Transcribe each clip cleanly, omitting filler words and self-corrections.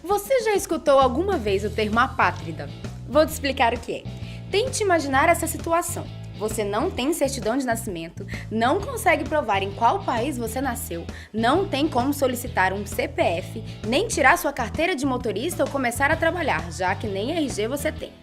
Você já escutou alguma vez o termo apátrida? Vou te explicar o que é. Tente imaginar essa situação. Você não tem certidão de nascimento, não consegue provar em qual país você nasceu, não tem como solicitar um CPF, nem tirar sua carteira de motorista ou começar a trabalhar, já que nem RG você tem.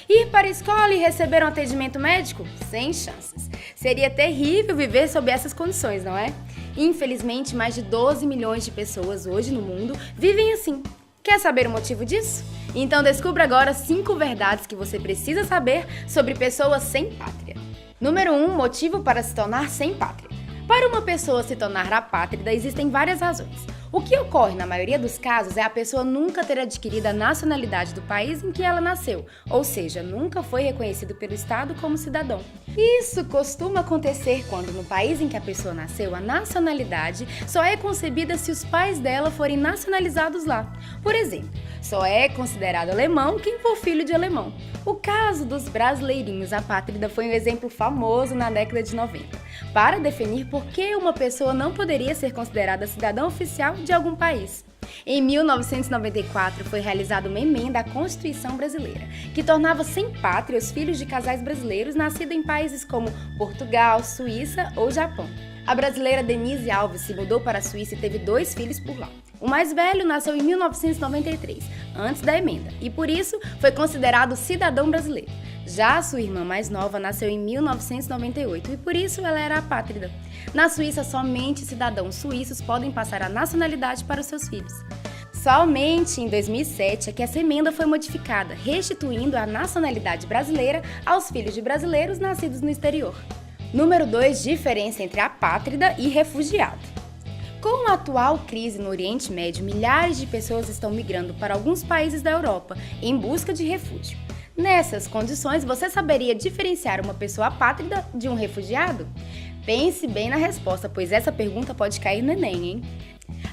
Ir para a escola e receber um atendimento médico? Sem chances. Seria terrível viver sob essas condições, não é? Infelizmente, mais de 12 milhões de pessoas hoje no mundo vivem assim. Quer saber o motivo disso? Então descubra agora 5 verdades que você precisa saber sobre pessoas sem pátria. Número 1, motivo para se tornar sem pátria. Para uma pessoa se tornar apátrida, existem várias razões. O que ocorre na maioria dos casos é a pessoa nunca ter adquirido a nacionalidade do país em que ela nasceu, ou seja, nunca foi reconhecido pelo Estado como cidadão. Isso costuma acontecer quando no país em que a pessoa nasceu, a nacionalidade só é concebida se os pais dela forem nacionalizados lá. Por exemplo, só é considerado alemão quem for filho de alemão. O caso dos brasileirinhos apátrida foi um exemplo famoso na década de 90, para definir por que uma pessoa não poderia ser considerada cidadã oficial de algum país. Em 1994 foi realizada uma emenda à Constituição brasileira, que tornava sem pátria os filhos de casais brasileiros nascidos em países como Portugal, Suíça ou Japão. A brasileira Denise Alves se mudou para a Suíça e teve 2 filhos por lá. O mais velho nasceu em 1993, antes da emenda, e por isso foi considerado cidadão brasileiro. Já a sua irmã mais nova nasceu em 1998 e por isso ela era apátrida. Na Suíça, somente cidadãos suíços podem passar a nacionalidade para os seus filhos. Somente em 2007 é que essa emenda foi modificada, restituindo a nacionalidade brasileira aos filhos de brasileiros nascidos no exterior. Número 2, diferença entre apátrida e refugiado. Com a atual crise no Oriente Médio, milhares de pessoas estão migrando para alguns países da Europa em busca de refúgio. Nessas condições, você saberia diferenciar uma pessoa apátrida de um refugiado? Pense bem na resposta, pois essa pergunta pode cair no Enem, hein?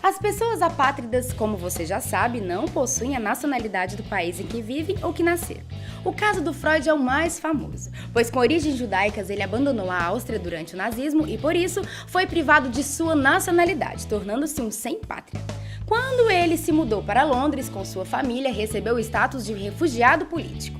As pessoas apátridas, como você já sabe, não possuem a nacionalidade do país em que vivem ou que nasceram. O caso do Freud é o mais famoso, pois com origens judaicas ele abandonou a Áustria durante o nazismo e, por isso, foi privado de sua nacionalidade, tornando-se um sem-pátria. Quando ele se mudou para Londres com sua família, recebeu o status de refugiado político.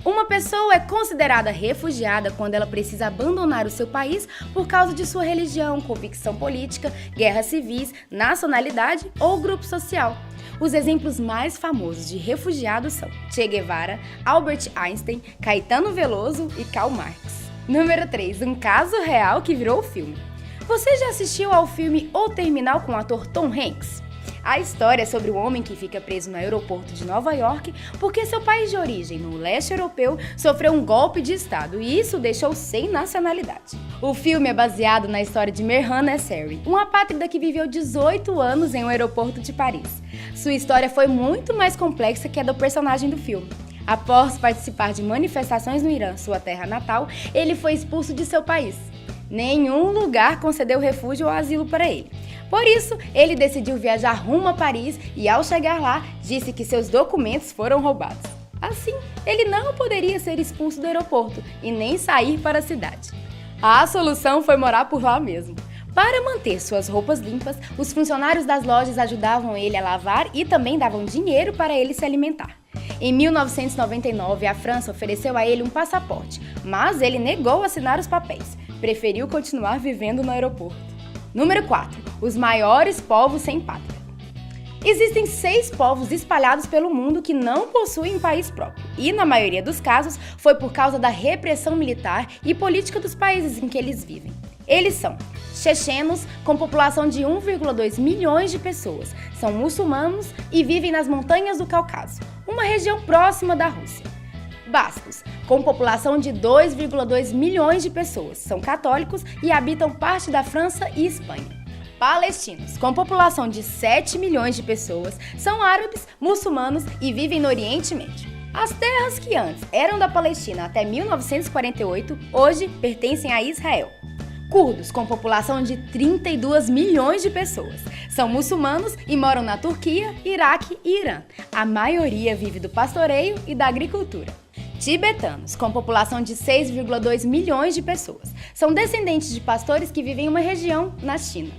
Uma pessoa é considerada refugiada quando ela precisa abandonar o seu país por causa de sua religião, convicção política, guerras civis, nacionalidade ou grupo social. Os exemplos mais famosos de refugiados são Che Guevara, Albert Einstein, Caetano Veloso e Karl Marx. Número 3. Um caso real que virou filme. Você já assistiu ao filme O Terminal com o ator Tom Hanks? A história é sobre um homem que fica preso no aeroporto de Nova York porque seu país de origem, no leste europeu, sofreu um golpe de estado e isso o deixou sem nacionalidade. O filme é baseado na história de Mehran Nasseri, um apátrida que viveu 18 anos em um aeroporto de Paris. Sua história foi muito mais complexa que a do personagem do filme. Após participar de manifestações no Irã, sua terra natal, ele foi expulso de seu país. Nenhum lugar concedeu refúgio ou asilo para ele. Por isso, ele decidiu viajar rumo a Paris e, ao chegar lá, disse que seus documentos foram roubados. Assim, ele não poderia ser expulso do aeroporto e nem sair para a cidade. A solução foi morar por lá mesmo. Para manter suas roupas limpas, os funcionários das lojas ajudavam ele a lavar e também davam dinheiro para ele se alimentar. Em 1999, a França ofereceu a ele um passaporte, mas ele negou assinar os papéis. Preferiu continuar vivendo no aeroporto. Número 4. Os maiores povos sem pátria. Existem 6 povos espalhados pelo mundo que não possuem país próprio, e na maioria dos casos foi por causa da repressão militar e política dos países em que eles vivem. Eles são chechenos, com população de 1,2 milhões de pessoas, são muçulmanos e vivem nas montanhas do Cáucaso, uma região próxima da Rússia. Bascos, com população de 2,2 milhões de pessoas, são católicos e habitam parte da França e Espanha. Palestinos, com população de 7 milhões de pessoas, são árabes, muçulmanos e vivem no Oriente Médio. As terras que antes eram da Palestina até 1948, hoje pertencem a Israel. Curdos, com população de 32 milhões de pessoas, são muçulmanos e moram na Turquia, Iraque e Irã. A maioria vive do pastoreio e da agricultura. Tibetanos, com população de 6,2 milhões de pessoas, são descendentes de pastores que vivem em uma região na China.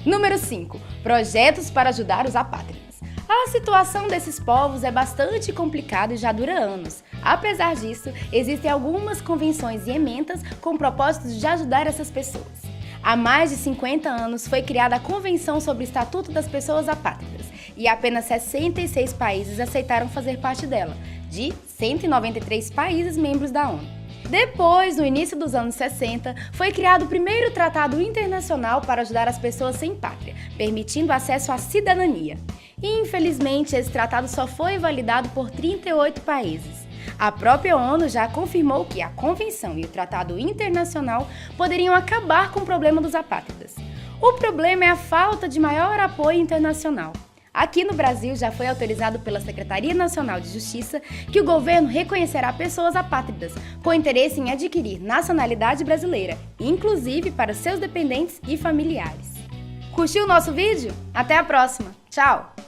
Número 5. Projetos para ajudar os apátridas. A situação desses povos é bastante complicada e já dura anos. Apesar disso, existem algumas convenções e emendas com o propósito de ajudar essas pessoas. Há mais de 50 anos foi criada a Convenção sobre o Estatuto das Pessoas Apátridas e apenas 66 países aceitaram fazer parte dela, de 193 países membros da ONU. Depois, no início dos anos 60, foi criado o primeiro tratado internacional para ajudar as pessoas sem pátria, permitindo acesso à cidadania. E, infelizmente, esse tratado só foi validado por 38 países. A própria ONU já confirmou que a Convenção e o Tratado Internacional poderiam acabar com o problema dos apátridas. O problema é a falta de maior apoio internacional. Aqui no Brasil já foi autorizado pela Secretaria Nacional de Justiça que o governo reconhecerá pessoas apátridas com interesse em adquirir nacionalidade brasileira, inclusive para seus dependentes e familiares. Curtiu o nosso vídeo? Até a próxima! Tchau!